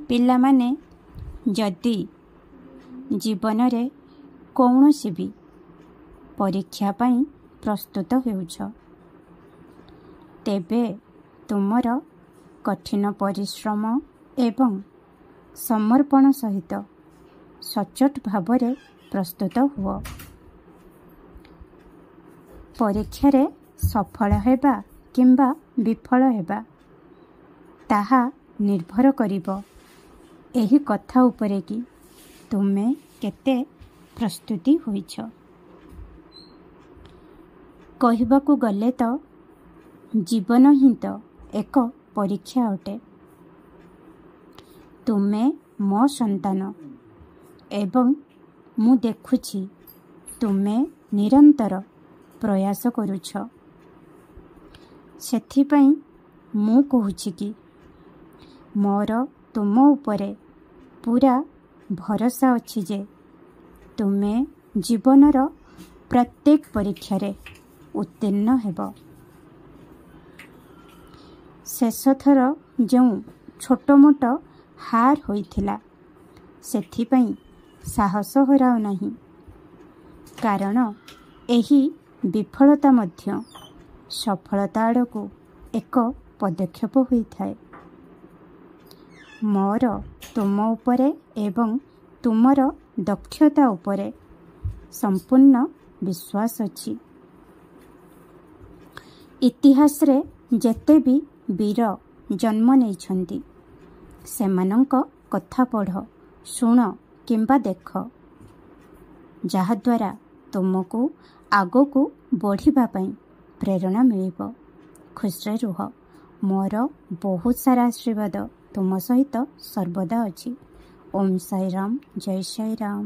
ପିଲାମାନେ ଯଦି ଜୀବନରେ କୌଣସି ବି ପରୀକ୍ଷା ପାଇଁ ପ୍ରସ୍ତୁତ ହେଉଛ, ତେବେ ତୁମର କଠିନ ପରିଶ୍ରମ ଏବଂ ସମର୍ପଣ ସହିତ ସଚୋଟ ଭାବରେ ପ୍ରସ୍ତୁତ ହୁଅ। ପରୀକ୍ଷାରେ ସଫଳ ହେବା କିମ୍ବା ବିଫଳ ହେବା ତାହା ନିର୍ଭର କରିବ ଏହି କଥା ଉପରେ କି ତୁମେ କେତେ ପ୍ରସ୍ତୁତି ହୋଇଛ। କହିବାକୁ ଗଲେ ତ ଜୀବନ ହିଁ ତ ଏକ ପରୀକ୍ଷା ଅଟେ। ତୁମେ ମୋ ସନ୍ତାନ ଏବଂ ମୁଁ ଦେଖୁଛି ତୁମେ ନିରନ୍ତର ପ୍ରୟାସ କରୁଛ। ସେଥିପାଇଁ ମୁଁ କହୁଛି କି ମୋର ତୁମ ଉପରେ ପୁରା ଭରସା ଅଛି ଯେ ତୁମେ ଜୀବନର ପ୍ରତ୍ୟେକ ପରୀକ୍ଷାରେ ଉତ୍ତୀର୍ଣ୍ଣ ହେବ। ଶେଷଥର ଯେଉଁ ଛୋଟ ମୋଟ ହାର ହୋଇଥିଲା ସେଥିପାଇଁ ସାହସ ହରାଅ ନାହିଁ, କାରଣ ଏହି ବିଫଳତା ମଧ୍ୟ ସଫଳତା ଆଡ଼କୁ ଏକ ପଦକ୍ଷେପ ହୋଇଥାଏ। ମୋର ତୁମ ଉପରେ ଏବଂ ତୁମର ଦକ୍ଷତା ଉପରେ ସମ୍ପୂର୍ଣ୍ଣ ବିଶ୍ୱାସ ଅଛି। ଇତିହାସରେ ଯେତେ ବି ବୀର ଜନ୍ମ ନେଇଛନ୍ତି ସେମାନଙ୍କ କଥା ପଢ଼, ଶୁଣ କିମ୍ବା ଦେଖ, ଯାହାଦ୍ୱାରା ତୁମକୁ ଆଗକୁ ବଢ଼ିବା ପାଇଁ ପ୍ରେରଣା ମିଳିବ। ଖୁସିରେ ରୁହ। ମୋର ବହୁତ ସାରା ଆଶୀର୍ବାଦ ତୁମ ସହିତ ସର୍ବଦା ଅଛି। ଓମ୍ ସାଇ ରାମ, ଜୟ ସାଇ ରାମ।